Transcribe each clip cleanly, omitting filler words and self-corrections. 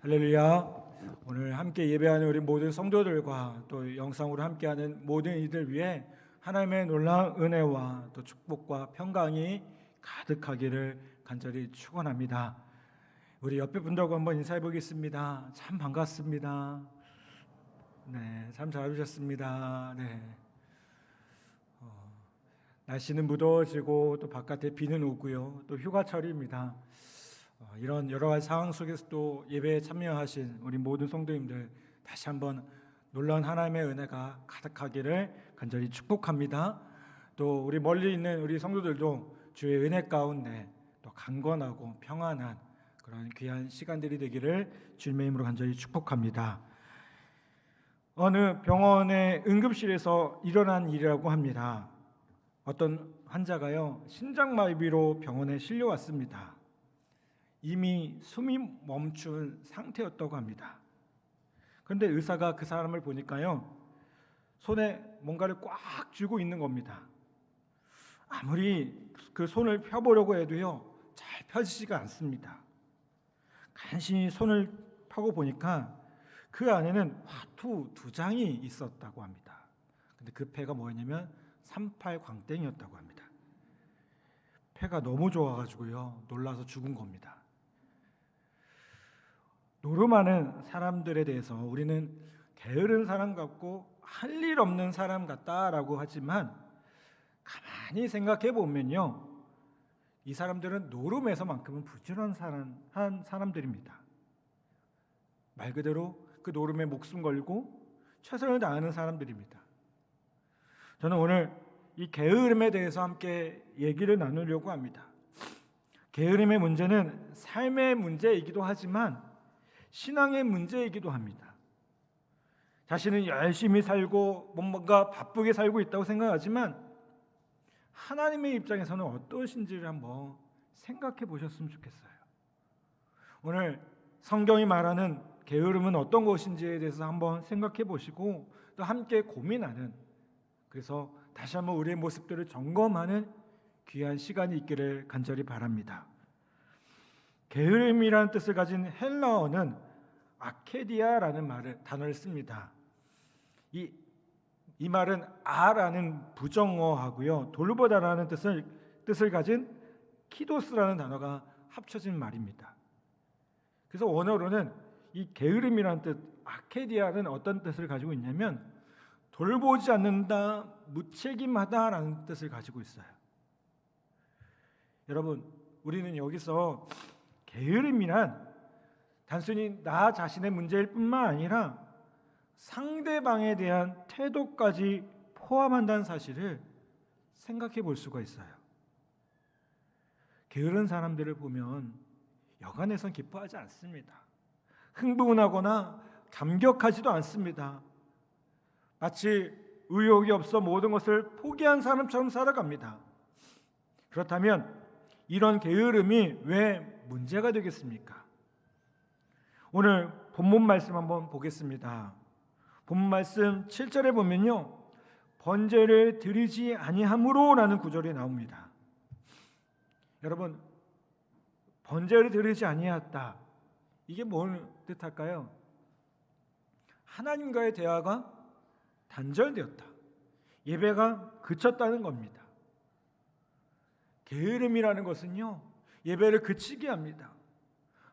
할렐루야. 오늘 함께 예배하는 우리 모든 성도들과 또 영상으로 함께하는 모든 이들 위해 하나님의 놀라운 은혜와 또 축복과 평강이 가득하기를 간절히 축원합니다. 우리 옆에 분들과 한번 인사해 보겠습니다. 참 반갑습니다. 네, 참 잘 오셨습니다. 네. 날씨는 무더워지고 또 바깥에 비는 오고요. 또 휴가철입니다. 이런 여러 가지 상황 속에서도 예배에 참여하신 우리 모든 성도님들 다시 한번 놀라운 하나님의 은혜가 가득하기를 간절히 축복합니다. 또 우리 멀리 있는 우리 성도들도 주의 은혜 가운데 또 강건하고 평안한 그런 귀한 시간들이 되기를 주님의 이름으로 간절히 축복합니다. 어느 병원의 응급실에서 일어난 일이라고 합니다. 어떤 환자가요, 심장마비로 병원에 실려왔습니다. 이미 숨이 멈춘 상태였다고 합니다. 그런데 의사가 그 사람을 보니까요, 손에 뭔가를 꽉 쥐고 있는 겁니다. 아무리 그 손을 펴보려고 해도요, 잘 펴지지가 않습니다. 간신히 손을 펴고 보니까 그 안에는 화투 2장이 있었다고 합니다. 근데 그 패가 뭐였냐면 38광땡이었다고 합니다. 패가 너무 좋아가지고요, 놀라서 죽은 겁니다. 노름하는 사람들에 대해서 우리는 게으른 사람 같고 할 일 없는 사람 같다라고 하지만 가만히 생각해 보면요, 이 사람들은 노름에서만큼은 부지런한 사람들입니다. 말 그대로 그 노름에 목숨 걸고 최선을 다하는 사람들입니다. 저는 오늘 이 게으름에 대해서 함께 얘기를 나누려고 합니다. 게으름의 문제는 삶의 문제이기도 하지만 신앙의 문제이기도 합니다. 자신은 열심히 살고 뭔가 바쁘게 살고 있다고 생각하지만 하나님의 입장에서는 어떠신지를 한번 생각해 보셨으면 좋겠어요. 오늘 성경이 말하는 게으름은 어떤 것인지에 대해서 한번 생각해 보시고 또 함께 고민하는, 그래서 다시 한번 우리의 모습들을 점검하는 귀한 시간이 있기를 간절히 바랍니다. 게으름이라는 뜻을 가진 헬라어는 아케디아라는 단어를 씁니다. 이 말은 아라는 부정어하고요, 돌보다라는 뜻을 가진 키도스라는 단어가 합쳐진 말입니다. 그래서 원어로는 이 게으름이라는 뜻, 아케디아는 어떤 뜻을 가지고 있냐면 돌보지 않는다, 무책임하다라는 뜻을 가지고 있어요. 여러분, 우리는 여기서 게으름이란 단순히 나 자신의 문제일 뿐만 아니라 상대방에 대한 태도까지 포함한다는 사실을 생각해 볼 수가 있어요. 게으른 사람들을 보면 여간해선 기뻐하지 않습니다. 흥분하거나 감격하지도 않습니다. 마치 의욕이 없어 모든 것을 포기한 사람처럼 살아갑니다. 그렇다면 이런 게으름이 왜 문제가 되겠습니까? 오늘 본문 말씀 한번 보겠습니다. 본문 말씀 7절에 보면요, 번제를 드리지 아니함으로라는 구절이 나옵니다. 여러분, 번제를 드리지 아니하였다, 이게 뭘 뜻할까요? 하나님과의 대화가 단절되었다, 예배가 그쳤다는 겁니다. 게으름이라는 것은요, 예배를 그치게 합니다.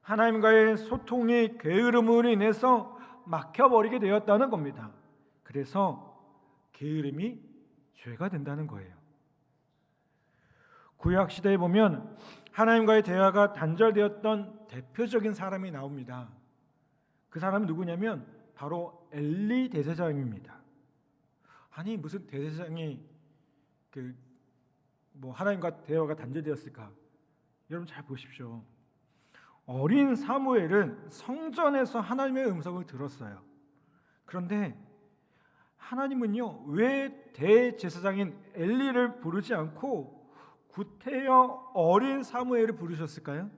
하나님과의 소통이 게으름으로 인해서 막혀버리게 되었다는 겁니다. 그래서 게으름이 죄가 된다는 거예요. 구약시대에 보면 하나님과의 대화가 단절되었던 대표적인 사람이 나옵니다. 그 사람은 누구냐면 바로 엘리 대제사장입니다. 아니, 무슨 대제사장이 하나님과 대화가 단절되었을까? 여러분 잘 보십시오. 어린 사무엘은 성전에서 하나님의 음성을 들었어요. 그런데 하나님은요, 왜 대제사장인 엘리를 부르지 않고 구태여 어린 사무엘을 부르셨을까요?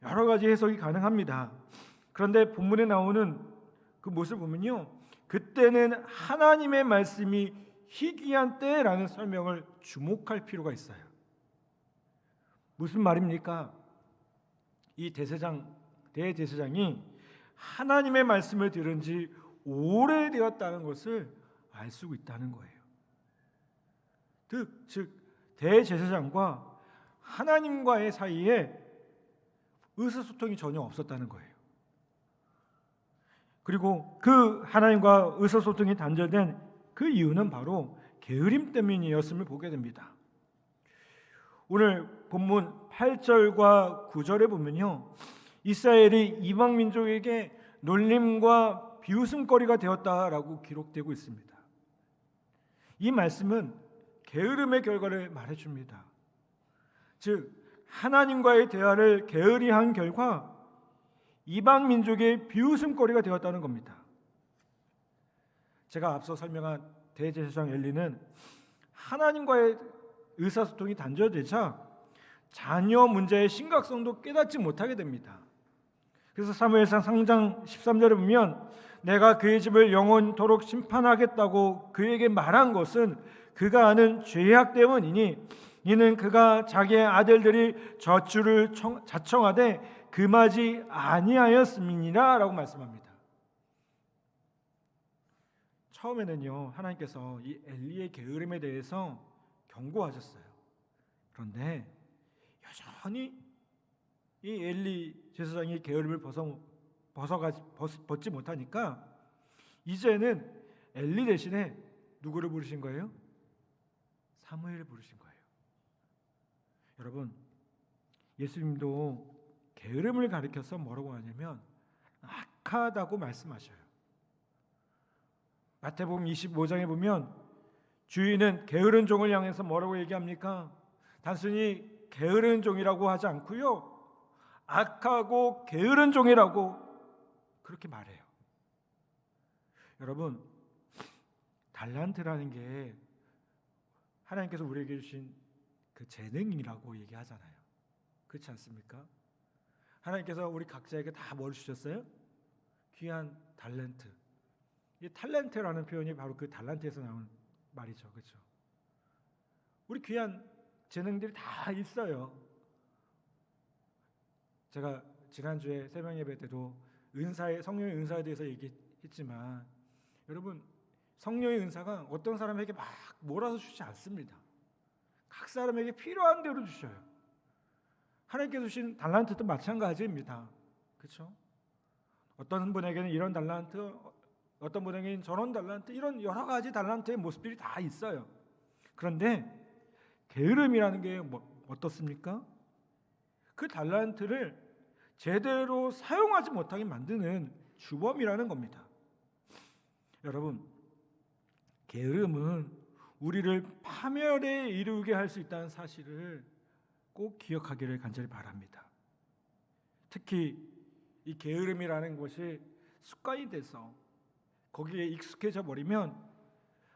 여러 가지 해석이 가능합니다. 그런데 본문에 나오는 그 모습을 보면요, 그때는 하나님의 말씀이 희귀한 때라는 설명을 주목할 필요가 있어요. 무슨 말입니까? 이 대제사장 대제사장이 하나님의 말씀을 들은 지 오래되었다는 것을 알 수 있다는 거예요. 즉 대제사장과 하나님과의 사이에 의사소통이 전혀 없었다는 거예요. 그리고 그 하나님과 의사소통이 단절된 그 이유는 바로 게으름 때문이었음을 보게 됩니다. 오늘 본문 8절과 9절에 보면요, 이스라엘이 이방 민족에게 놀림과 비웃음거리가 되었다라고 기록되고 있습니다. 이 말씀은 게으름의 결과를 말해줍니다. 즉 하나님과의 대화를 게으리 한 결과 이방 민족의 비웃음거리가 되었다는 겁니다. 제가 앞서 설명한 대제사장 엘리는 하나님과의 의사소통이 단절되자 자녀 문제의 심각성도 깨닫지 못하게 됩니다. 그래서 사무엘상 3장 13절에 보면 내가 그의 집을 영원토록 심판하겠다고 그에게 말한 것은 그가 아는 죄악 때문이니 이는 그가 자기의 아들들이 저주를 자청하되 금하지 아니하였음이니라 라고 말씀합니다. 처음에는요, 하나님께서 이 엘리의 게으름에 대해서 경고하셨어요. 그런데 여전히 이 엘리 제사장이 게으름을 벗지 못하니까 이제는 엘리 대신에 누구를 부르신 거예요? 사무엘을 부르신 거예요. 여러분, 예수님도 게으름을 가리켜서 뭐라고 하냐면 악하다고 말씀하셔요. 마태복음 25장에 보면 주인은 게으른 종을 향해서 뭐라고 얘기합니까? 단순히 게으른 종이라고 하지 않고요, 악하고 게으른 종이라고 그렇게 말해요. 여러분, 달란트라는 게 하나님께서 우리에게 주신 그 재능이라고 얘기하잖아요. 그렇지 않습니까? 하나님께서 우리 각자에게 다 뭘 주셨어요? 귀한 달란트. 이 탤런트라는 표현이 바로 그 달란트에서 나온 말이죠. 그렇죠? 우리 귀한 재능들이 다 있어요. 제가 지난주에 새벽 예배 때도 성령의 은사에 대해서 얘기했지만, 여러분, 성령의 은사가 어떤 사람에게 막 몰아서 주지 않습니다. 각 사람에게 필요한 대로 주셔요. 하나님께서 주신 달란트도 마찬가지입니다. 그렇죠? 어떤 분에게는 이런 달란트, 어떤 분에게는 저런 달란트, 이런 여러 가지 달란트의 모습들이 다 있어요. 그런데 게으름이라는 게 어떻습니까? 그 달란트를 제대로 사용하지 못하게 만드는 주범이라는 겁니다. 여러분, 게으름은 우리를 파멸에 이르게 할 수 있다는 사실을 꼭 기억하기를 간절히 바랍니다. 특히 이 게으름이라는 것이 습관이 돼서 거기에 익숙해져 버리면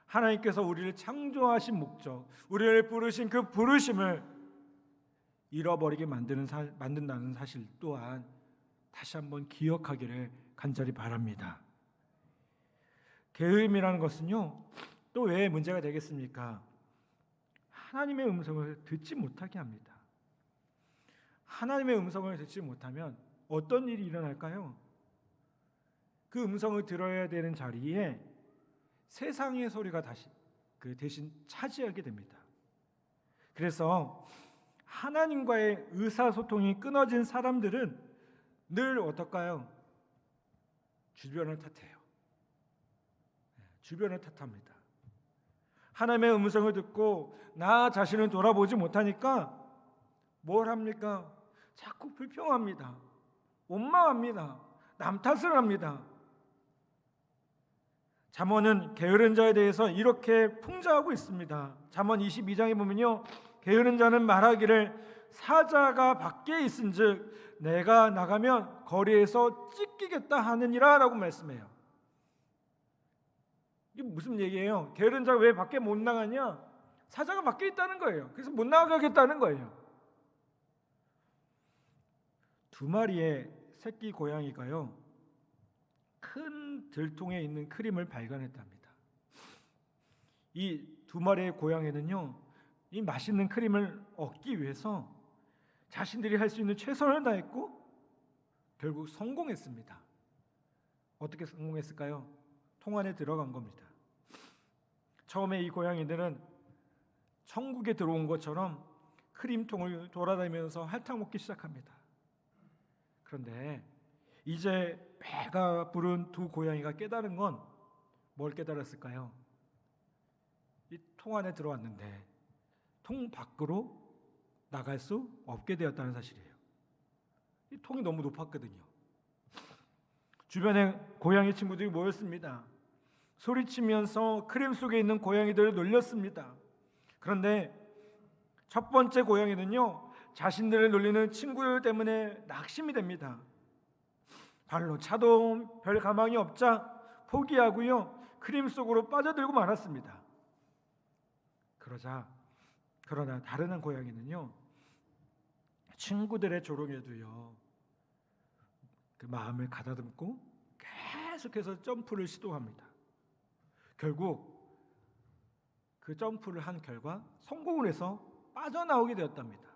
하나님께서 우리를 창조하신 목적, 우리를 부르신 그 부르심을 잃어버리게 만든다는 사실 또한 다시 한번 기억하기를 간절히 바랍니다. 게으름이라는 것은요, 또 왜 문제가 되겠습니까? 하나님의 음성을 듣지 못하게 합니다. 하나님의 음성을 듣지 못하면 어떤 일이 일어날까요? 그 음성을 들어야 되는 자리에 세상의 소리가 대신 차지하게 됩니다. 그래서 하나님과의 의사소통이 끊어진 사람들은 늘 어떨까요? 주변을 탓해요. 주변을 탓합니다. 하나님의 음성을 듣고 나 자신을 돌아보지 못하니까 뭘 합니까? 자꾸 불평합니다. 원망합니다. 남 탓을 합니다. 잠언은 게으른 자에 대해서 이렇게 풍자하고 있습니다. 잠언 22장에 보면요, 게으른 자는 말하기를 사자가 밖에 있은즉 내가 나가면 거리에서 찢기겠다 하느니라 라고 말씀해요. 이게 무슨 얘기예요? 게으른 자가 왜 밖에 못 나가냐? 사자가 밖에 있다는 거예요. 그래서 못 나가겠다는 거예요. 2마리의 새끼 고양이가요, 큰 들통에 있는 크림을 발견했답니다. 이 2마리의 고양이는요, 이 맛있는 크림을 얻기 위해서 자신들이 할 수 있는 최선을 다했고 결국 성공했습니다. 어떻게 성공했을까요? 통 안에 들어간 겁니다. 처음에 이 고양이들은 천국에 들어온 것처럼 크림통을 돌아다니면서 핥아먹기 시작합니다. 그런데 이제 배가 부른 두 고양이가 깨달은 건 뭘 깨달았을까요? 이 통 안에 들어왔는데 통 밖으로 나갈 수 없게 되었다는 사실이에요. 이 통이 너무 높았거든요. 주변에 고양이 친구들이 모였습니다. 소리치면서 크림 속에 있는 고양이들을 놀렸습니다. 그런데 첫 번째 고양이는요, 자신들을 놀리는 친구들 때문에 낙심이 됩니다. 발로 차도 별 가망이 없자 포기하고요, 크림 속으로 빠져들고 말았습니다. 그러나 다른 한 고양이는요, 친구들의 조롱에도요 그 마음을 가다듬고 계속해서 점프를 시도합니다. 결국 그 점프를 한 결과 성공을 해서 빠져나오게 되었답니다.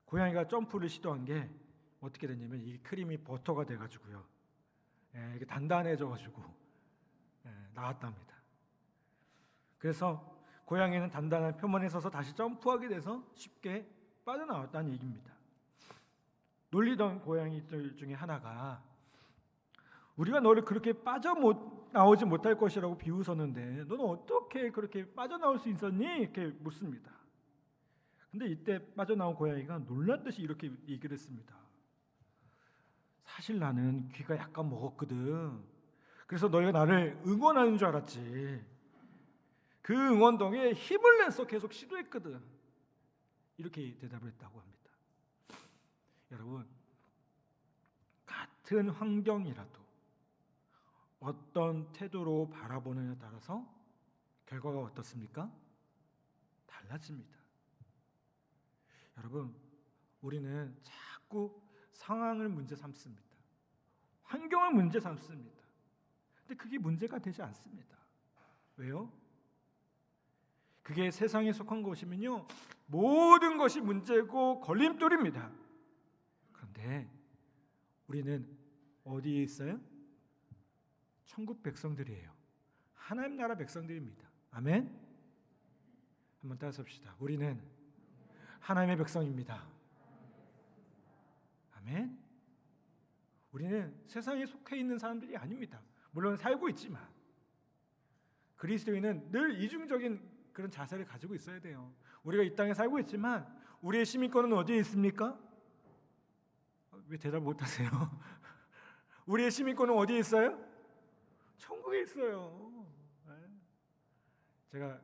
고양이가 점프를 시도한 게 어떻게 됐냐면 이 크림이 버터가 돼가지고요, 이게 단단해져가지고 나왔답니다. 그래서 고양이는 단단한 표면에 서서 다시 점프하게 돼서 쉽게 빠져나왔다는 얘기입니다. 놀리던 고양이들 중에 하나가 우리가 너를 그렇게 빠져나오지 못할 것이라고 비웃었는데 너는 어떻게 그렇게 빠져나올 수 있었니? 이렇게 묻습니다. 근데 이때 빠져나온 고양이가 놀란 듯이 이렇게 얘기를 했습니다. 사실 나는 귀가 약간 먹었거든. 그래서 너희가 나를 응원하는 줄 알았지. 그 응원동에 힘을 내서 계속 시도했거든. 이렇게 대답을 했다고 합니다. 여러분, 같은 환경이라도 어떤 태도로 바라보느냐에 따라서 결과가 어떻습니까? 달라집니다. 여러분, 우리는 자꾸 상황을 문제 삼습니다. 환경을 문제 삼습니다. 근데 그게 문제가 되지 않습니다. 왜요? 그게 세상에 속한 것이면요, 모든 것이 문제고 걸림돌입니다. 그런데 우리는 어디에 있어요? 천국 백성들이에요. 하나님 나라 백성들입니다. 아멘? 한번 따라서 합시다. 우리는 하나님의 백성입니다. 아멘? 우리는 세상에 속해 있는 사람들이 아닙니다. 물론 살고 있지만 그리스도인은 늘 이중적인 그런 자세를 가지고 있어야 돼요. 우리가 이 땅에 살고 있지만 우리의 시민권은 어디에 있습니까? 왜 대답 못하세요? 우리의 시민권은 어디에 있어요? 천국에 있어요. 제가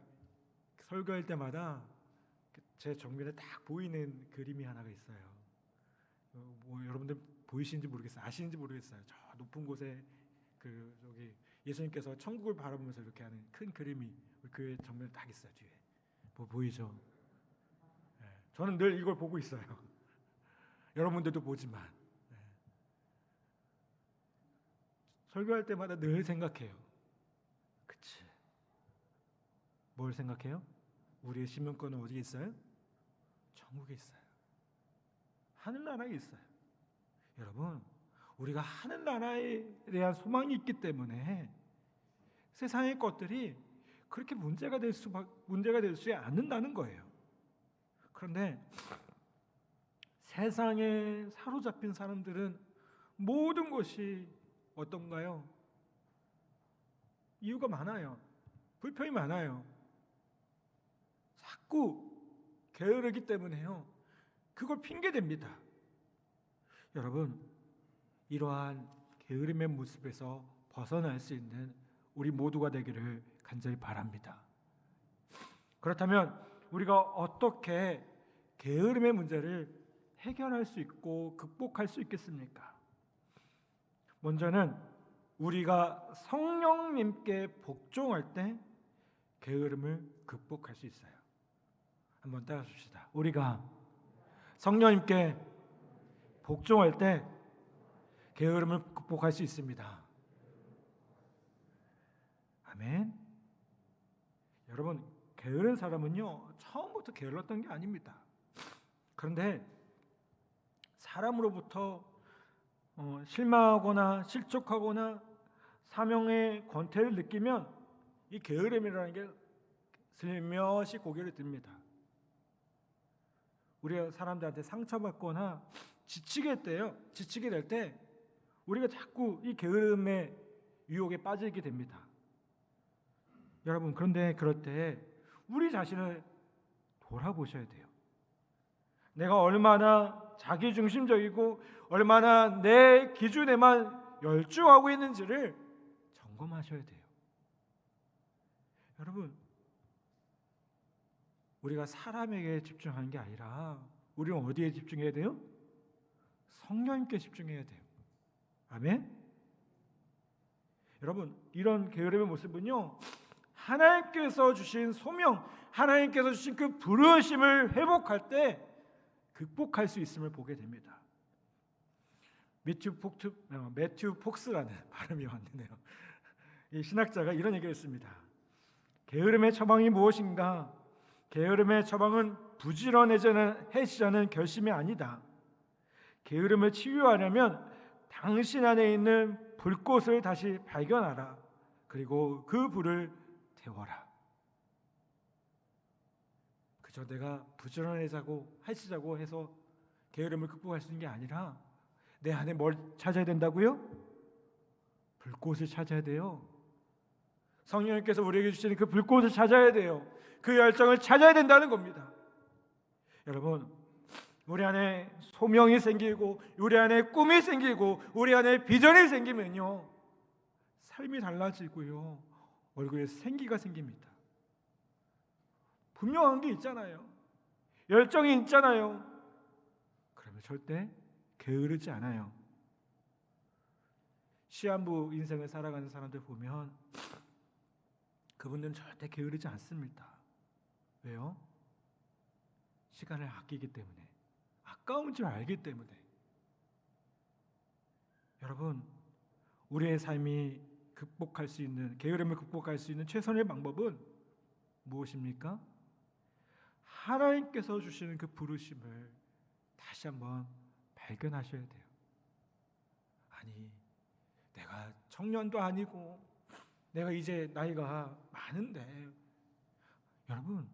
설교할 때마다 제 정면에 딱 보이는 그림이 하나가 있어요. 여러분들 보이시는지 모르겠어요. 아시는지 모르겠어요. 저 높은 곳에 저기 예수님께서 천국을 바라보면서 이렇게 하는 큰 그림이 교회 정면에 딱 있어요. 뒤에 보이죠? 저는 늘 이걸 보고 있어요. 여러분들도 보지만 설교할 때마다 늘 생각해요. 그치? 뭘 생각해요? 우리의 시민권은 어디에 있어요? 천국에 있어요. 하늘나라에 있어요. 여러분, 우리가 하늘나라에 대한 소망이 있기 때문에 세상의 것들이 그렇게 문제가 되지 않는다는 거예요. 그런데 세상에 사로잡힌 사람들은 모든 것이 어떤가요? 이유가 많아요. 불평이 많아요. 자꾸 게으르기 때문에요. 그걸 핑계댑니다. 여러분, 이러한 게으름의 모습에서 벗어날 수 있는 우리 모두가 되기를 간절히 바랍니다. 그렇다면 우리가 어떻게 게으름의 문제를 해결할 수 있고 극복할 수 있겠습니까? 먼저는 우리가 성령님께 복종할 때 게으름을 극복할 수 있어요. 한번 따라합시다. 우리가 성령님께 복종할 때 게으름을 극복할 수 있습니다. 아멘. 여러분, 게으른 사람은요, 처음부터 게을렀던 게 아닙니다. 그런데 사람으로부터 실망하거나 실족하거나 사명의 권태를 느끼면 이 게으름이라는 게 슬며시 고개를 듭니다. 우리가 사람들한테 상처받거나 지치게 될 때 우리가 자꾸 이 게으름의 유혹에 빠지게 됩니다. 여러분, 그런데 그럴 때 우리 자신을 돌아보셔야 돼요. 내가 얼마나 자기중심적이고 얼마나 내 기준에만 열중하고 있는지를 점검하셔야 돼요. 여러분, 우리가 사람에게 집중하는 게 아니라 우리는 어디에 집중해야 돼요? 성령님께 집중해야 돼요. 아멘? 여러분, 이런 게으름의 모습은요, 하나님께서 주신 소명, 하나님께서 주신 그 부르심을 회복할 때 극복할 수 있음을 보게 됩니다. 매튜 폭스라는 발음이 왔네요. 이 신학자가 이런 얘기를 했습니다. 게으름의 처방이 무엇인가? 게으름의 처방은 부지런해지자는 결심이 아니다. 게으름을 치유하려면 당신 안에 있는 불꽃을 다시 발견하라. 그리고 그 불을 태워라. 그저 내가 부지런해지자고 해서 게으름을 극복할 수 있는 게 아니라 내 안에 뭘 찾아야 된다고요? 불꽃을 찾아야 돼요. 성령님께서 우리에게 주시는 그 불꽃을 찾아야 돼요. 그 열정을 찾아야 된다는 겁니다. 여러분, 우리 안에 소명이 생기고 우리 안에 꿈이 생기고 우리 안에 비전이 생기면요, 삶이 달라지고요, 얼굴에 생기가 생깁니다. 분명한 게 있잖아요. 열정이 있잖아요. 그러면 절대 게으르지 않아요. 시한부 인생을 살아가는 사람들 보면 그분들은 절대 게으르지 않습니다. 왜요? 시간을 아끼기 때문에, 아까운 줄 알기 때문에. 여러분, 우리의 삶이 극복할 수 있는, 게으름을 극복할 수 있는 최선의 방법은 무엇입니까? 하나님께서 주시는 그 부르심을 다시 한번 발견하셔야 돼요. 아니, 내가 청년도 아니고 내가 이제 나이가 많은데, 여러분,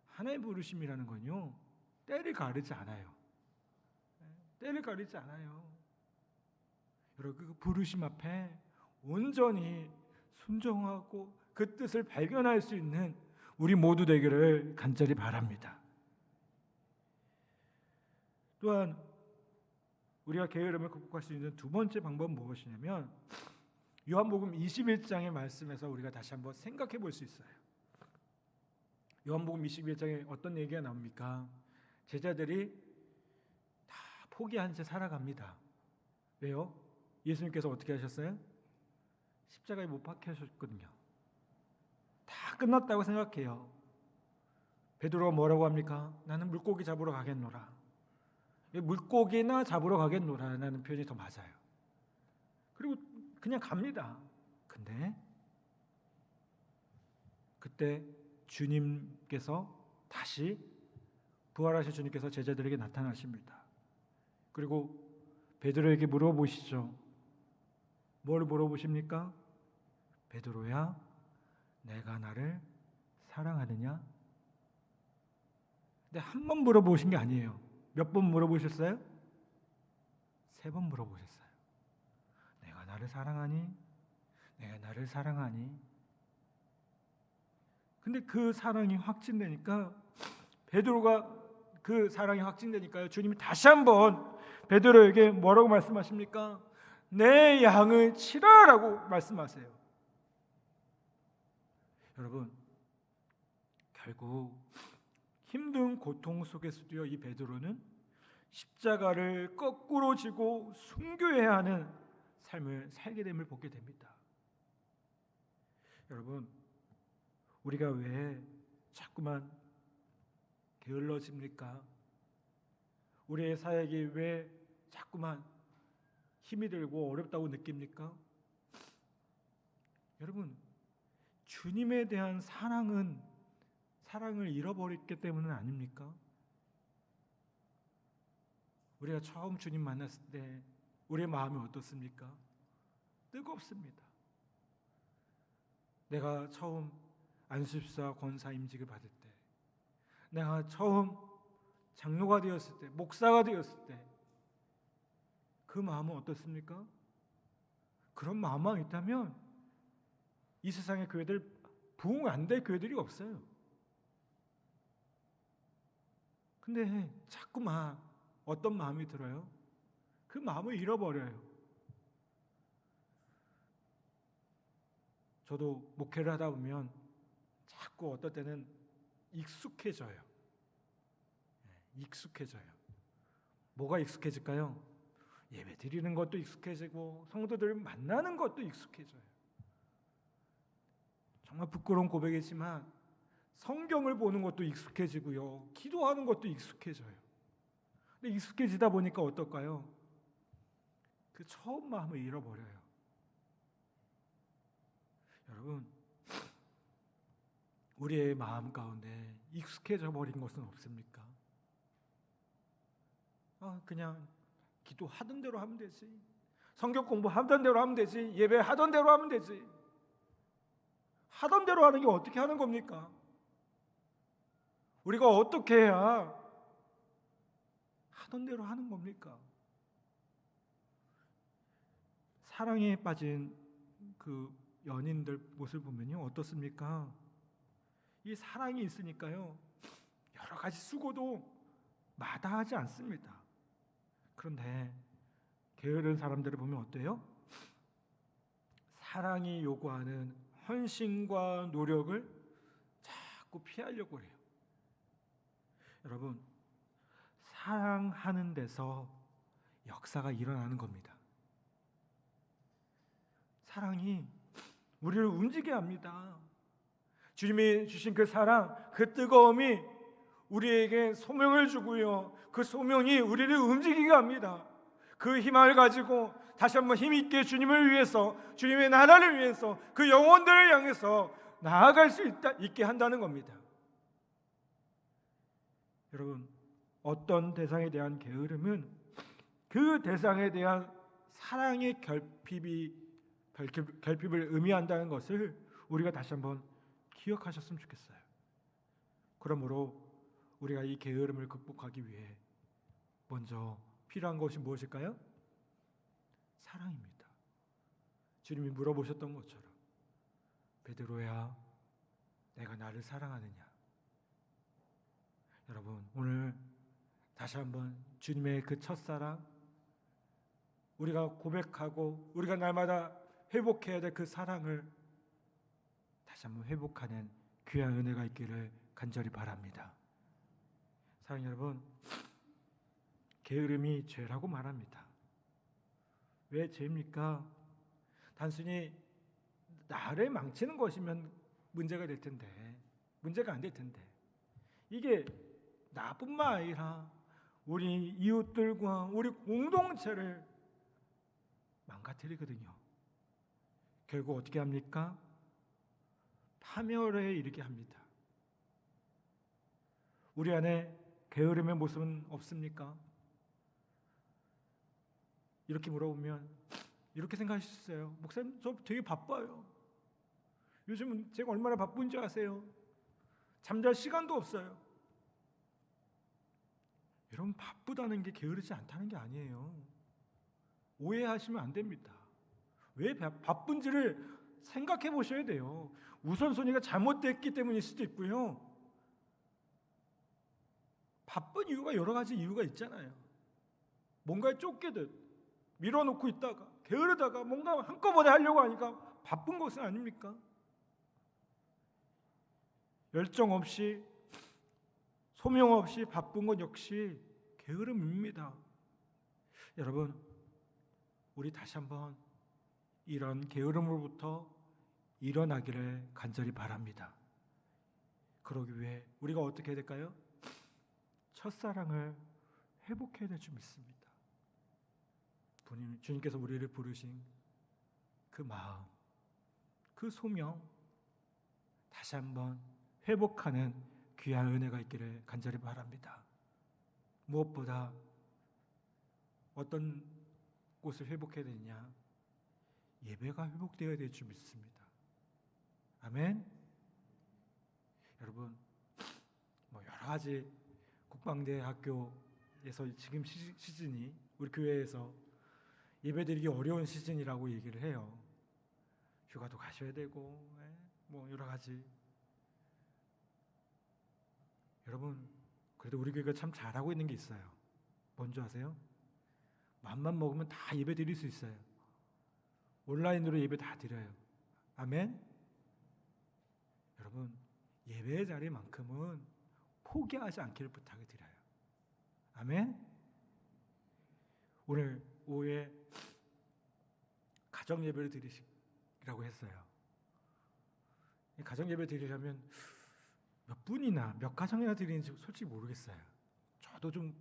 하나님의 부르심이라는 건요, 때를 가리지 않아요. 때를 가리지 않아요. 여러분, 그 부르심 앞에 온전히 순종하고 그 뜻을 발견할 수 있는 우리 모두 되기를 간절히 바랍니다. 또한 우리가 게으름을 극복할 수 있는 두 번째 방법은 무엇이냐면, 요한복음 21장의 말씀에서 우리가 다시 한번 생각해 볼 수 있어요. 요한복음 21장에 어떤 얘기가 나옵니까? 제자들이 다 포기한 채 살아갑니다. 왜요? 예수님께서 어떻게 하셨어요? 십자가에 못 박히셨거든요. 다 끝났다고 생각해요. 베드로가 뭐라고 합니까? 나는 물고기 잡으러 가겠노라. 물고기나 잡으러 가겠노라라는 표현이 더 맞아요. 그리고 그냥 갑니다. 근데 그때 주님께서 다시 부활하신 주님께서 제자들에게 나타나십니다. 그리고 베드로에게 물어보시죠. 뭘 물어보십니까? 베드로야, 내가 나를 사랑하느냐? 근데 한 번 물어보신 게 아니에요. 몇 번 물어보셨어요? 3번 물어보셨어요. 내가 나를 사랑하니? 내가 나를 사랑하니? 근데 그 사랑이 확진되니까, 베드로가 그 사랑이 확진되니까요, 주님이 다시 한번 베드로에게 뭐라고 말씀하십니까? 내 양을 치라라고 말씀하세요. 여러분, 결국 힘든 고통 속에서도요, 이 베드로는 십자가를 거꾸로 지고 순교해야 하는 삶을 살게 됨을 보게 됩니다. 여러분, 우리가 왜 자꾸만 게을러집니까? 우리의 사역이 왜 자꾸만 힘이 들고 어렵다고 느낍니까? 여러분, 주님에 대한 사랑을 잃어버렸기 때문은 아닙니까? 우리가 처음 주님 만났을 때 우리의 마음이 어떻습니까? 뜨겁습니다. 내가 처음 안수집사 권사 임직을 받을 때, 내가 처음 장로가 되었을 때, 목사가 되었을 때, 그 마음은 어떻습니까? 그런 마음만 있다면 이 세상의 교회들 부흥 안 될 교회들이 없어요. 근데 자꾸만 어떤 마음이 들어요? 그 마음을 잃어버려요. 저도 목회를 하다 보면 자꾸 어떨 때는 익숙해져요. 익숙해져요. 뭐가 익숙해질까요? 예배 드리는 것도 익숙해지고 성도들 만나는 것도 익숙해져요. 정말 부끄러운 고백이지만 성경을 보는 것도 익숙해지고요. 기도하는 것도 익숙해져요. 근데 익숙해지다 보니까 어떨까요? 그 처음 마음을 잃어버려요. 여러분, 우리의 마음 가운데 익숙해져 버린 것은 없습니까? 그냥 기도하던 대로 하면 되지. 성경 공부하던 대로 하면 되지. 예배하던 대로 하면 되지. 하던 대로 하는 게 어떻게 하는 겁니까? 우리가 어떻게 해야 하던 대로 하는 겁니까? 사랑에 빠진 그 연인들 모습을 보면요, 어떻습니까? 이 사랑이 있으니까요, 여러 가지 수고도 마다하지 않습니다. 그런데 게으른 사람들을 보면 어때요? 사랑이 요구하는 헌신과 노력을 자꾸 피하려고 해요. 여러분, 사랑하는 데서 역사가 일어나는 겁니다. 사랑이 우리를 움직여야 합니다. 주님이 주신 그 사랑, 그 뜨거움이 우리에게 소명을 주고요, 그 소명이 우리를 움직이게 합니다. 그 희망을 가지고 다시 한번 힘있게 주님을 위해서, 주님의 나라를 위해서, 그 영혼들을 향해서 나아갈 수 있게 한다는 겁니다. 여러분, 어떤 대상에 대한 게으름은 그 대상에 대한 사랑의 결핍을 의미한다는 것을 우리가 다시 한번 기억하셨으면 좋겠어요. 그러므로 우리가 이 게으름을 극복하기 위해 먼저 필요한 것이 무엇일까요? 사랑입니다. 주님이 물어보셨던 것처럼, 베드로야, 내가 나를 사랑하느냐? 여러분, 오늘 다시 한번 주님의 그 첫사랑, 우리가 고백하고 우리가 날마다 회복해야 될 그 사랑을 다시 한번 회복하는 귀한 은혜가 있기를 간절히 바랍니다. 사랑 여러분, 게으름이 죄라고 말합니다. 왜 죄입니까? 단순히 나를 망치는 것이면 문제가 될 텐데, 문제가 안 될 텐데, 이게 나뿐만 아니라 우리 이웃들과 우리 공동체를 망가뜨리거든요. 결국 어떻게 합니까? 파멸에 이르게 합니다. 우리 안에 게으름의 모습은 없습니까? 이렇게 물어보면 이렇게 생각하실 수 있어요. 목사님, 저 되게 바빠요. 요즘은 제가 얼마나 바쁜지 아세요? 잠잘 시간도 없어요. 여러분, 바쁘다는 게 게으르지 않다는 게 아니에요. 오해하시면 안 됩니다. 왜 바쁜지를 생각해 보셔야 돼요. 우선순위가 잘못됐기 때문일 수도 있고요, 바쁜 이유가 여러 가지 이유가 있잖아요. 뭔가에 쫓기듯 밀어놓고 있다가 게으르다가 뭔가 한꺼번에 하려고 하니까 바쁜 것은 아닙니까? 열정 없이 소명 없이 바쁜 것 역시 게으름입니다. 여러분, 우리 다시 한번 이런 게으름으로부터 일어나기를 간절히 바랍니다. 그러기 위해 우리가 어떻게 해야 될까요? 첫사랑을 회복해야 될 줄 믿습니다. 주님께서 우리를 부르신 그 마음, 그 소명 다시 한번 회복하는 귀한 은혜가 있기를 간절히 바랍니다. 무엇보다 어떤 곳을 회복해야 되느냐? 예배가 회복되어야 될 줄 믿습니다. 아멘. 여러분, 뭐 여러 가지 국방대 학교에서 지금 시즌이 우리 교회에서 예배드리기 어려운 시즌이라고 얘기를 해요. 휴가도 가셔야 되고 뭐 여러 가지. 여러분, 그래도 우리 교회가 참 잘하고 있는 게 있어요. 뭔지 아세요? 맘만 먹으면 다 예배 드릴 수 있어요. 온라인으로 예배 다 드려요. 아멘. 여러분, 예배의 자리만큼은 포기하지 않기를 부탁을 드려요. 아멘. 오늘 오후에 가정 예배를 드리라고 했어요. 가정 예배 드리려면 몇 분이나 몇 가정이나 드리는지 솔직히 모르겠어요. 저도 좀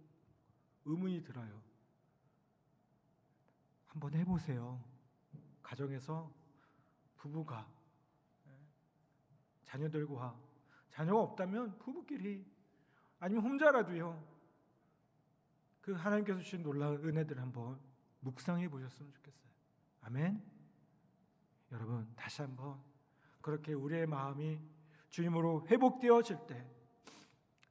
의문이 들어요. 한번 해보세요. 가정에서 부부가 자녀들과 자녀가 없다면 부부끼리 아니면 혼자라도요. 그 하나님께서 주신 놀라운 은혜들 한번 묵상해 보셨으면 좋겠어요. 아멘. 여러분, 다시 한번 그렇게 우리의 마음이 주님으로 회복되어질 때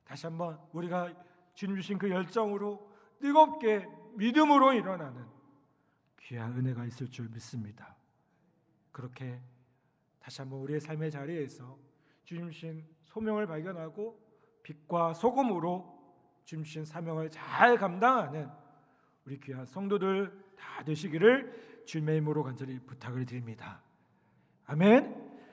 다시 한번 우리가 주님 주신 그 열정으로 뜨겁게 믿음으로 일어나는 귀한 은혜가 있을 줄 믿습니다. 그렇게 다시 한번 우리의 삶의 자리에서 주님 주신 소명을 발견하고 빛과 소금으로 주님 주신 사명을 잘 감당하는 우리 귀한 성도들 다 되시기를 주님의 이름으로 간절히 부탁을 드립니다. 아멘.